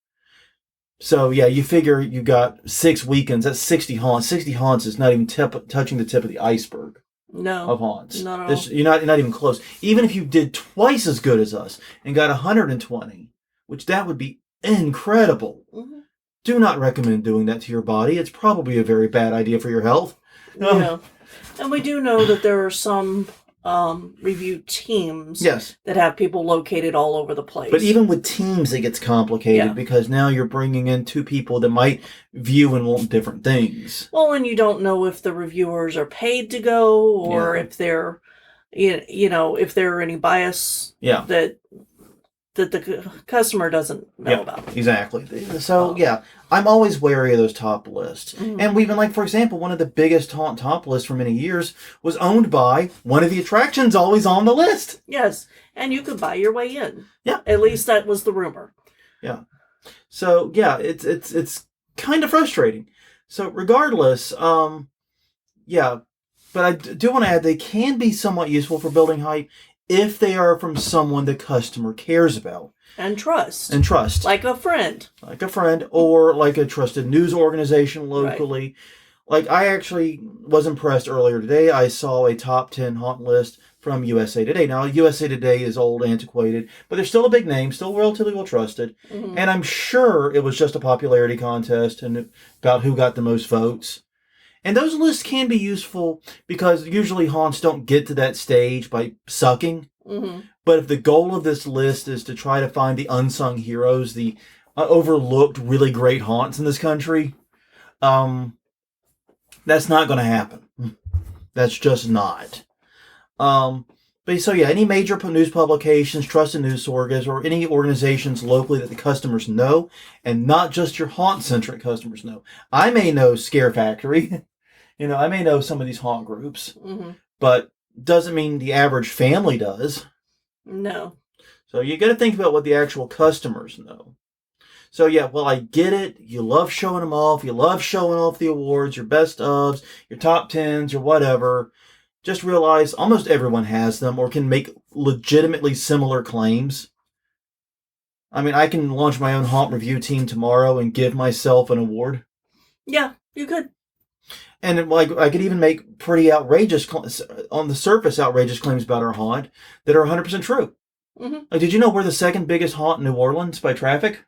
So yeah, you figure you got 6 weekends. That's 60 haunts. 60 haunts is not even touching the tip of the iceberg. No, of haunts. Not at all. You're not even close. Even if you did twice as good as us and got 120, which that would be incredible. Do not recommend doing that to your body. It's probably a very bad idea for your health. Yeah. And we do know that there are some review teams that have people located all over the place. But even with teams, it gets complicated because now you're bringing in two people that might view and want different things. Well, and you don't know if the reviewers are paid to go or if they're, if there are any bias that the customer doesn't know about. Exactly. So, I'm always wary of those top lists. And we've been for example, one of the biggest haunt top lists for many years was owned by one of the attractions always on the list. Yes. And you could buy your way in. Yeah. At least that was the rumor. Yeah. So, it's kind of frustrating. So, regardless, But I do want to add, they can be somewhat useful for building hype if they are from someone the customer cares about. And trust. Like a friend. Like a friend, or like a trusted news organization locally. Right. Like, I actually was impressed earlier today. I saw a top 10 haunt list from USA Today. Now, USA Today is old, antiquated, but they're still a big name, still relatively well trusted. Mm-hmm. And I'm sure it was just a popularity contest and about who got the most votes. And those lists can be useful because usually haunts don't get to that stage by sucking. Mm-hmm. But if the goal of this list is to try to find the unsung heroes, the overlooked, really great haunts in this country, that's not going to happen. That's just not. But so yeah, any major news publications, trusted news sources, or any organizations locally that the customers know, and not just your haunt-centric customers know. I may know Scare Factory. I may know some of these haunt groups, mm-hmm. but doesn't mean the average family does. No. So you got to think about what the actual customers know. So yeah, well, I get it. You love showing them off. You love showing off the awards, your best ofs, your top tens, your whatever. Just realize almost everyone has them or can make legitimately similar claims. I mean, I can launch my own haunt review team tomorrow and give myself an award. Yeah, you could. And like, I could even make pretty outrageous, on the surface, outrageous claims about our haunt that are 100% true. Mm-hmm. Like, did you know we're the second biggest haunt in New Orleans by traffic?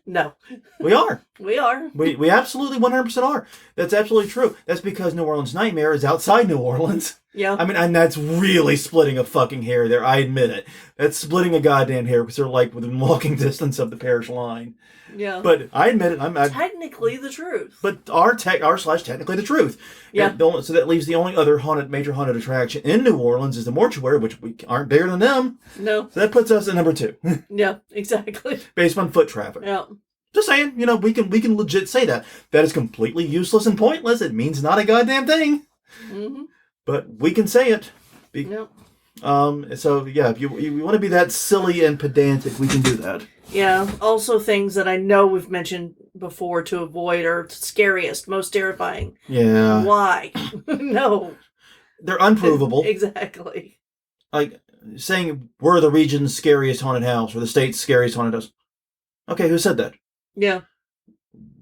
No. We are. We are. We absolutely 100% are. That's absolutely true. That's because New Orleans Nightmare is outside New Orleans. Yeah. I mean, and that's really splitting a fucking hair there. I admit it. That's splitting a goddamn hair because they're like within walking distance of the parish line. Yeah. But I admit it. I'm technically the truth. But technically the truth. Yeah. So that leaves the only other major haunted attraction in New Orleans is the mortuary, which we aren't bigger than them. No. So that puts us at number 2. Yeah, exactly. Based on foot traffic. Yeah. Just saying, we can legit say that. That is completely useless and pointless. It means not a goddamn thing. Mm-hmm. But we can say it. Yep. So yeah, if you want to be that silly and pedantic, we can do that. Yeah. Also, things that I know we've mentioned before to avoid are scariest, most terrifying. Yeah. Why? No. They're unprovable. Exactly. Like saying we're the region's scariest haunted house or the state's scariest haunted house. Okay, who said that? Yeah.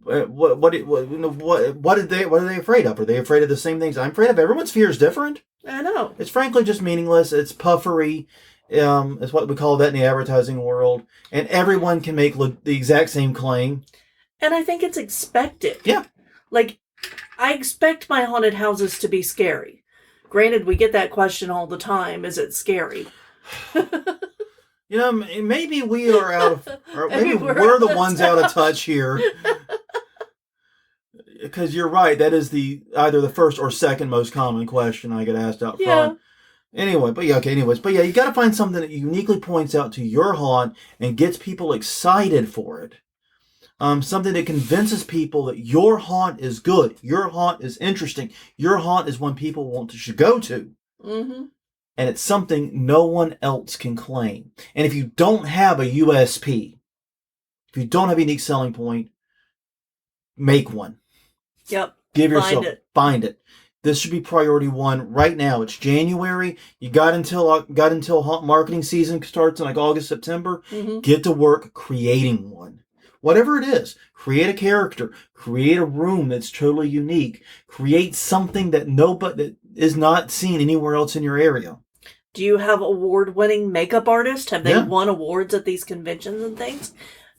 What are they afraid of? Are they afraid of the same things I'm afraid of? Everyone's fear is different. I know. It's frankly just meaningless. It's puffery. It's what we call that in the advertising world. And everyone can make the exact same claim. And I think it's expected. Yeah. Like, I expect my haunted houses to be scary. Granted, we get that question all the time. Is it scary? Maybe we are out of... Or maybe we're the ones out of touch here. Because you're right. That is either the first or second most common question I get asked out front. Anyway, but yeah, okay, anyways. But yeah, you got to find something that uniquely points out to your haunt and gets people excited for it. Something that convinces people that your haunt is good, your haunt is interesting, your haunt is one people should go to. Mm-hmm. And it's something no one else can claim. And if you don't have a USP, if you don't have a unique selling point, make one. Yep. Find it. This should be priority 1 right now. It's January. You got until haunt marketing season starts in like August, September. Mm-hmm. Get to work creating one. Whatever it is, create a character, create a room that's totally unique, create something that is not seen anywhere else in your area. Do you have award-winning makeup artists? Have they won awards at these conventions and things?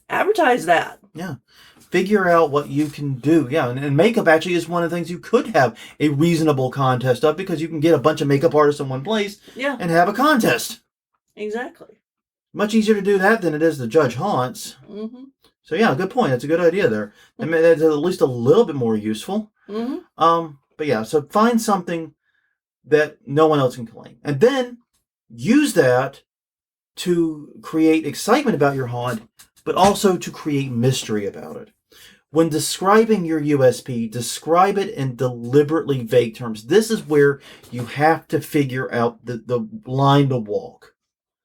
Advertise that. Yeah. Figure out what you can do. Yeah, and makeup actually is one of the things you could have a reasonable contest of because you can get a bunch of makeup artists in one place and have a contest. Exactly. Much easier to do that than it is to judge haunts. Mm-hmm. So yeah, good point. That's a good idea there. I mean, that's at least a little bit more useful. Mm-hmm. But yeah, so find something that no one else can claim. And then use that to create excitement about your haunt, but also to create mystery about it. When describing your USP, describe it in deliberately vague terms. This is where you have to figure out the line to walk.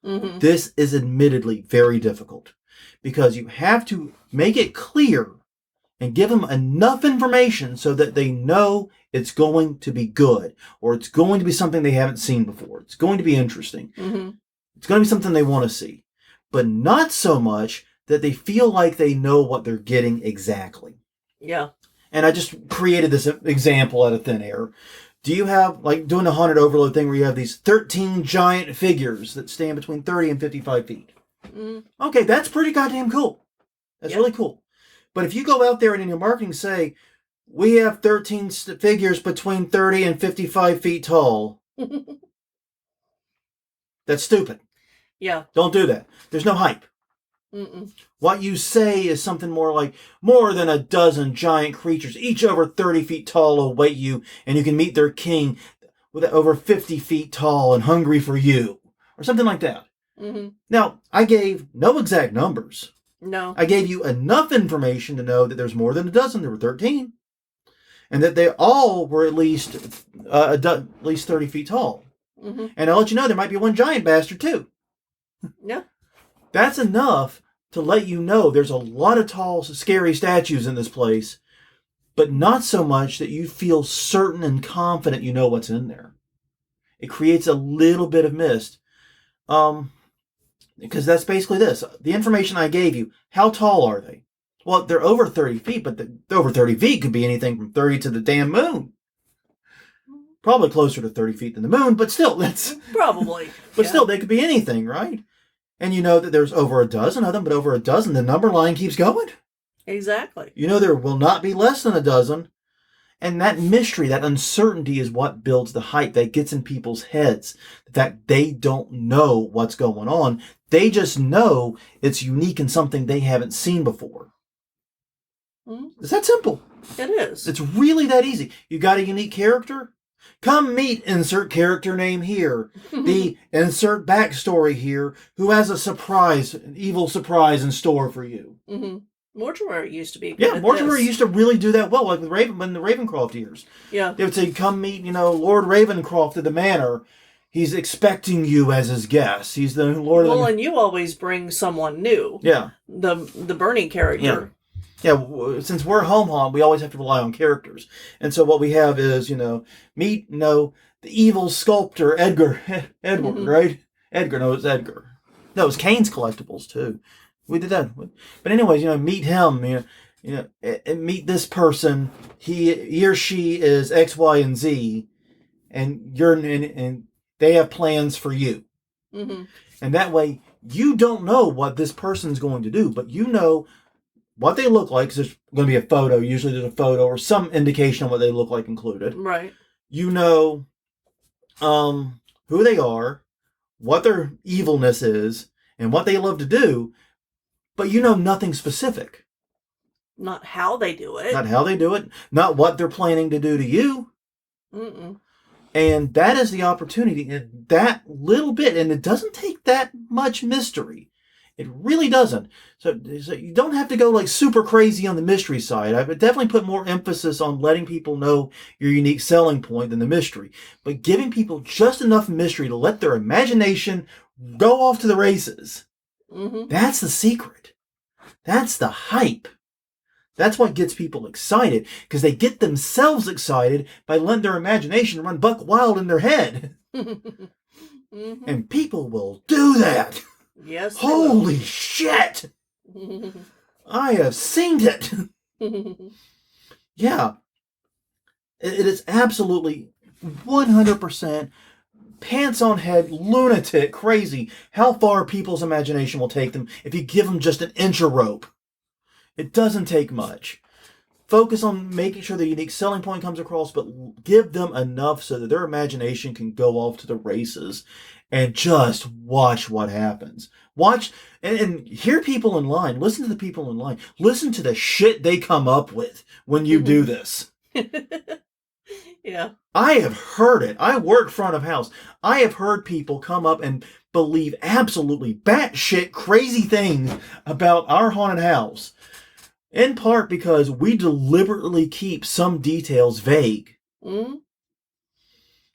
Mm-hmm. This is admittedly very difficult because you have to make it clear and give them enough information so that they know it's going to be good, or it's going to be something they haven't seen before. It's going to be interesting. Mm-hmm. It's going to be something they want to see, but not so much that they feel like they know what they're getting exactly. Yeah. And I just created this example out of thin air. Do you have, like, doing the Haunted Overload thing where you have these 13 giant figures that stand between 30 and 55 feet? Mm. Okay, that's pretty goddamn cool. That's really cool. But if you go out there and in your marketing say, we have 13 figures between 30 and 55 feet tall, that's stupid. Yeah. Don't do that. There's no hype. Mm-mm. What you say is something more like, more than a dozen giant creatures, each over 30 feet tall, await you, and you can meet their king with over 50 feet tall and hungry for you. Or something like that. Mm-hmm. Now, I gave no exact numbers. No. I gave you enough information to know that there's more than a dozen. There were 13. And that they all were at least 30 feet tall. Mm-hmm. And I'll let you know there might be one giant bastard too. Yeah. That's enough to let you know there's a lot of tall, scary statues in this place, but not so much that you feel certain and confident you know what's in there. It creates a little bit of mist. Because that's basically this. The information I gave you, how tall are they? Well, they're over 30 feet, but the over 30 feet could be anything from 30 to the damn moon. Probably closer to 30 feet than the moon, but still, that's... Probably. But still, they could be anything, right? And you know that there's over a dozen of them, but over a dozen, the number line keeps going. Exactly. You know there will not be less than a dozen. And that mystery, that uncertainty is what builds the hype that gets in people's heads. That they don't know what's going on. They just know it's unique and something they haven't seen before. Mm-hmm. It's that simple. It is. It's really that easy. You got a unique character? Come meet insert character name here. The insert backstory here who has a surprise, an evil surprise in store for you. Mm-hmm. Mortuary used to be good Yeah, at Mortuary this. used to really do that well, like with in the Ravencroft years. Yeah. They would say, come meet, Lord Ravencroft at the manor. He's expecting you as his guest. He's the Lord of the... and you always bring someone new. Yeah. The Bernie character. Yeah, since we're home haunt, we always have to rely on characters. And so what we have is, meet, the evil sculptor, Edward, Mm-hmm. right? It's Edgar. No, it was Kane's Collectibles, too. We did that. But anyways, meet him, meet this person. He or she is X, Y, and Z, and and they have plans for you. Mm-hmm. And that way, you don't know what this person's going to do, but you know what they look like, because there's going to be a photo. Usually there's a photo or some indication of what they look like included. Right. You know who they are, what their evilness is, and what they love to do, but you know nothing specific. Not how they do it. Not how they do it, not what they're planning to do to you. Mm-mm. And that is the opportunity, and that little bit, and it doesn't take that much mystery. It really doesn't. So you don't have to go like super crazy on the mystery side. I would definitely put more emphasis on letting people know your unique selling point than the mystery. But giving people just enough mystery to let their imagination go off to the races. Mm-hmm. That's the secret. That's the hype. That's what gets people excited, because they get themselves excited by letting their imagination run buck wild in their head. Mm-hmm. And people will do that. Yes. Holy shit! I have seen it. Yeah. It is absolutely 100% pants on head, lunatic, crazy how far people's imagination will take them if you give them just an inch of rope. It doesn't take much. Focus on making sure the unique selling point comes across, but give them enough so that their imagination can go off to the races and just watch what happens. Watch and hear people in line. Listen to the people in line. Listen to the shit they come up with when you do this. Yeah. I have heard it. I work front of house. I have heard people come up and believe absolutely batshit crazy things about our haunted house. In part because we deliberately keep some details vague. Mm-hmm.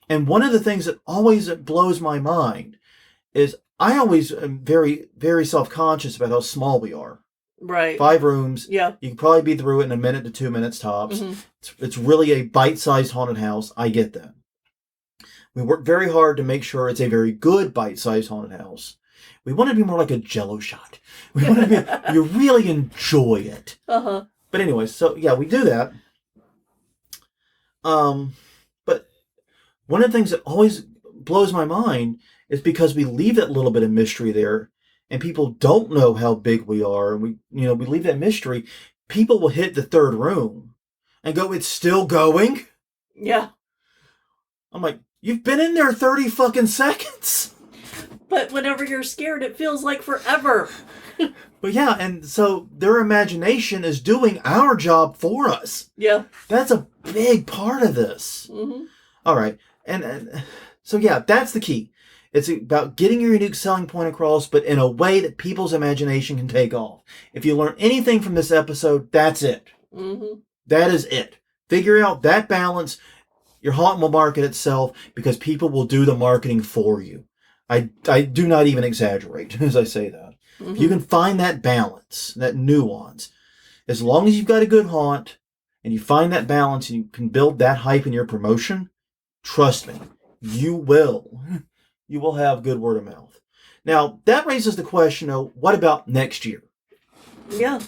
And one of the things that always blows my mind is I always am very, very self-conscious about how small we are. Right. 5 rooms. Yeah. You can probably be through it in a minute to 2 minutes tops. Mm-hmm. It's really a bite-sized haunted house. I get that. We work very hard to make sure it's a very good bite-sized haunted house. We want it to be more like a Jell-O shot. We want it to be, you really enjoy it. Uh-huh. But anyway, so yeah, we do that. But one of the things that always blows my mind is because we leave that little bit of mystery there, and people don't know how big we are, and we leave that mystery. People will hit the 3rd room and go, "It's still going?" Yeah. I'm like, you've been in there 30 fucking seconds. But whenever you're scared, it feels like forever. But yeah, and so their imagination is doing our job for us. Yeah. That's a big part of this. Mm-hmm. All right. And so yeah, that's the key. It's about getting your unique selling point across, but in a way that people's imagination can take off. If you learn anything from this episode, that's it. Mm-hmm. That is it. Figure out that balance. Your haunt will market itself because people will do the marketing for you. I do not even exaggerate as I say that. Mm-hmm. If you can find that balance, that nuance, as long as you've got a good haunt and you find that balance and you can build that hype in your promotion, trust me, you will have good word of mouth. Now, that raises the question of what about next year? Yeah.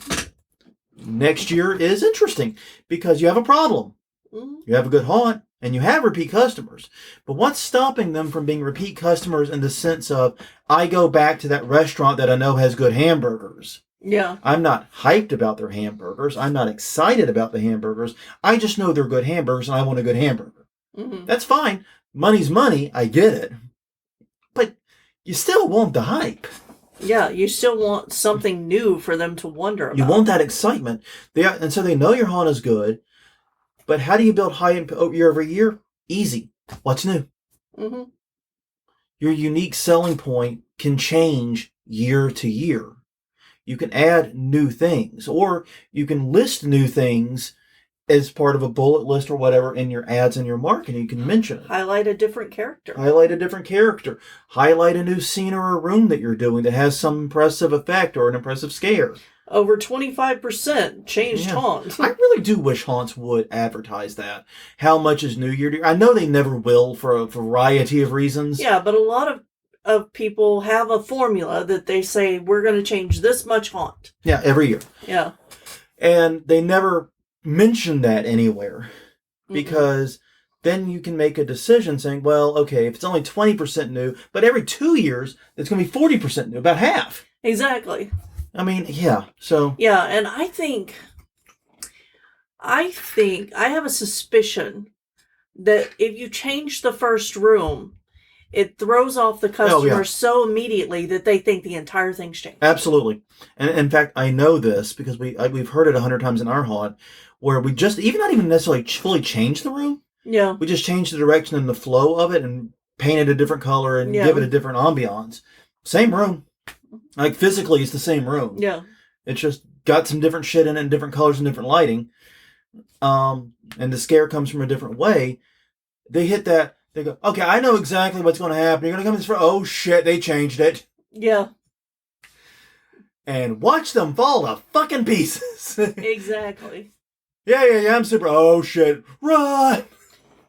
Next year is interesting because you have a problem. Mm-hmm. You have a good haunt and you have repeat customers. But what's stopping them from being repeat customers in the sense of, I go back to that restaurant that I know has good hamburgers. Yeah. I'm not hyped about their hamburgers. I'm not excited about the hamburgers. I just know they're good hamburgers and I want a good hamburger. Mm-hmm. That's fine. Money's money. I get it. But you still want the hype. Yeah, you still want something new for them to wonder about. You want that excitement. And so they know your haunt is good. But how do you build hype year over year? Easy. What's new? Mm-hmm. Your unique selling point can change year to year. You can add new things, or you can list new things as part of a bullet list or whatever in your ads and your marketing. You can mention it. Highlight a different character. Highlight a different character. Highlight a new scene or a room that you're doing that has some impressive effect or an impressive scare. Over 25% changed haunt. I really do wish haunts would advertise that. How much is New Year to year? I know they never will for a variety of reasons. Yeah, but a lot of people have a formula that they say, we're going to change this much haunt. Yeah, every year. Yeah. And they never mention that anywhere. Because then you can make a decision saying, well, okay, if it's only 20% new, but every 2 years, it's going to be 40% new, about half. Exactly. I mean, yeah, so... Yeah, and I think I have a suspicion that if you change the first room, it throws off the customer so immediately that they think the entire thing's changed. Absolutely. And in fact, I know this because we've heard it 100 times in our haunt, where we just, not even necessarily fully change the room. Yeah. We just change the direction and the flow of it and paint it a different color and give it a different ambiance. Same room. Like physically, it's the same room. Yeah. It's just got some different shit in it and different colors and different lighting. And the scare comes from a different way. They hit that. They go, okay, I know exactly what's going to happen. You're going to come to this for, oh shit, they changed it. Yeah. And watch them fall to fucking pieces. Exactly. Yeah, I'm super, oh shit, run!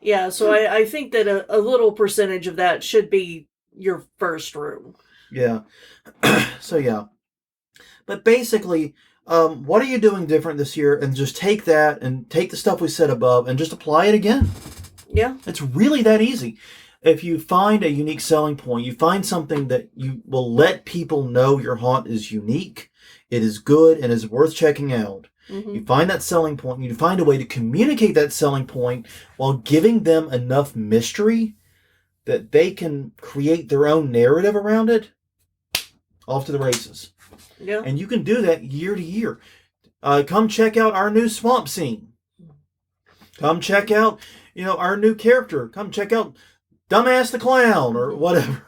Yeah, so I think that a little percentage of that should be your first room. Yeah. So yeah. But basically, what are you doing different this year? And just take that and take the stuff we said above and just apply it again. Yeah. It's really that easy. If you find a unique selling point, you find something that you will let people know your haunt is unique, it is good, and is worth checking out. Mm-hmm. You find that selling point, and you find a way to communicate that selling point while giving them enough mystery that they can create their own narrative around it. Off to the races. Yeah. And you can do that year to year. Come check out our new swamp scene. Come check out, our new character. Come check out Dumbass the Clown or whatever.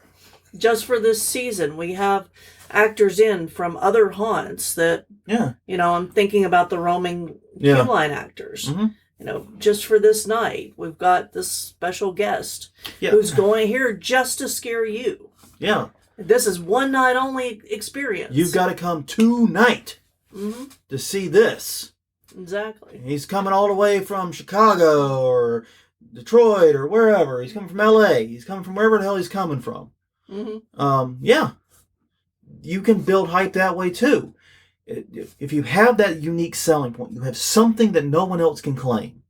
Just for this season, we have actors in from other haunts that, I'm thinking about the roaming queue line actors. Mm-hmm. Just for this night, we've got this special guest who's going here just to scare you. Yeah. This is one night only experience. You've got to come tonight. to see this. Exactly. He's coming all the way from Chicago or Detroit or wherever. He's coming from LA. He's coming from wherever the hell he's coming from. Yeah. You can build hype that way too. If you have that unique selling point, you have something that no one else can claim,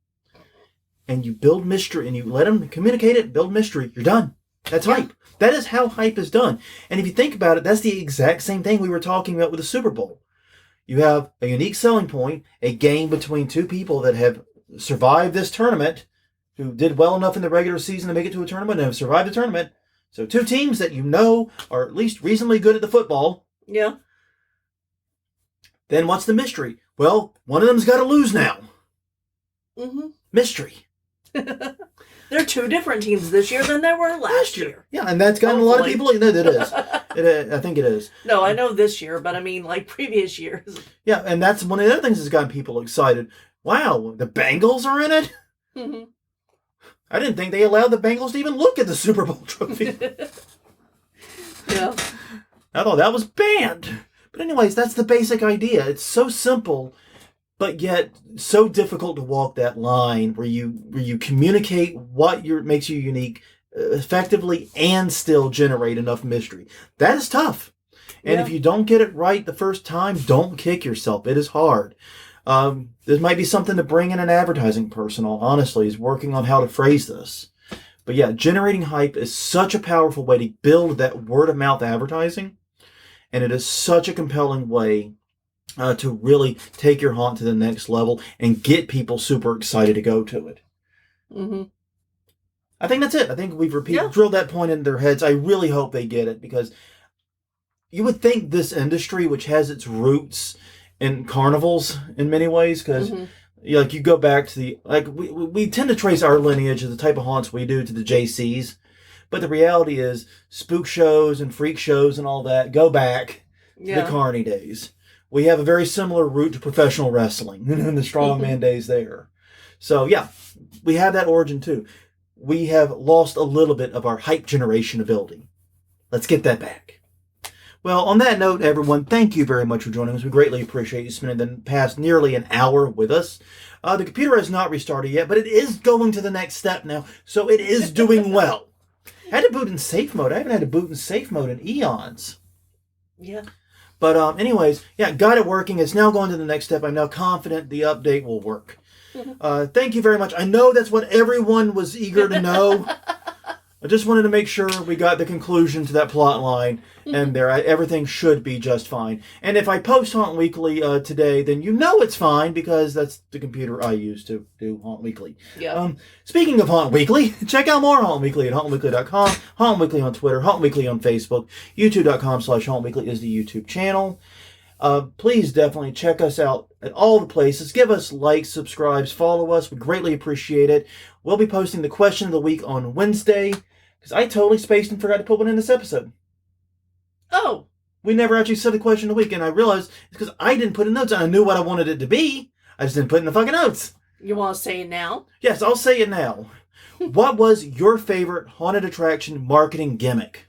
and you build mystery and you let them communicate it, build mystery, you're done. That's hype. That is how hype is done. And if you think about it, that's the exact same thing we were talking about with the Super Bowl. You have a unique selling point, a game between two people that have survived this tournament, who did well enough in the regular season to make it to a tournament and have survived the tournament. So two teams that you know are at least reasonably good at the football. Yeah. Then what's the mystery? Well, one of them's got to lose now. Mystery. There are two different teams this year than there were last year. Yeah, and that's gotten a lot of people. No, it is. I think it is. No, I know this year, but I mean like previous years. Yeah, and that's one of the other things that's gotten people excited. Wow, the Bengals are in it? I didn't think they allowed the Bengals to even look at the Super Bowl trophy. Yeah. I thought that was banned. But anyways, that's the basic idea. It's so simple, but yet so difficult to walk that line where you communicate what makes you unique effectively and still generate enough mystery. That is tough. And if you don't get it right the first time, don't kick yourself. It is hard. This might be something to bring in an advertising person, honestly, is working on how to phrase this. But yeah, generating hype is such a powerful way to build that word-of-mouth advertising. And it is such a compelling way to really take your haunt to the next level and get people super excited to go to it. I think that's it. I think we've drilled that point into their heads. I really hope they get it, because you would think this industry, which has its roots in carnivals in many ways, because like you go back to we tend to trace our lineage of the type of haunts we do to the JCs. But the reality is, spook shows and freak shows and all that go back to the Carney days. We have a very similar root to professional wrestling and the strongman days there. So, yeah, we have that origin too. We have lost a little bit of our hype generation ability. Let's get that back. Well, on that note, everyone, thank you very much for joining us. We greatly appreciate you spending the past nearly an hour with us. The computer has not restarted yet, but it is going to the next step now, so it is doing well. I had to boot in safe mode. I haven't had to boot in safe mode in eons. Yeah. But anyways, yeah, got it working. It's now going to the next step. I'm now confident the update will work. Thank you very much. I know that's what everyone was eager to know. I just wanted to make sure we got the conclusion to that plot line, and everything should be just fine. And if I post Haunt Weekly today, then you know it's fine, because that's the computer I use to do Haunt Weekly. Yeah. Speaking of Haunt Weekly, check out more Haunt Weekly at hauntweekly.com, Haunt Weekly on Twitter, Haunt Weekly on Facebook, youtube.com/Haunt Weekly is the YouTube channel. Please definitely check us out at all the places. Give us likes, subscribes, follow us. We greatly appreciate it. We'll be posting the question of the week on Wednesday, because I totally spaced and forgot to put one in this episode. Oh. We never actually said the question of the week, and I realized it's because I didn't put in notes, and I knew what I wanted it to be. I just didn't put in the fucking notes. You want to say it now? Yes, I'll say it now. What was your favorite haunted attraction marketing gimmick?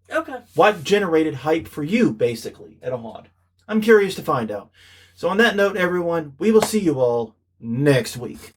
Okay. What generated hype for you, basically, at a haunt? I'm curious to find out. So on that note, everyone, we will see you all next week.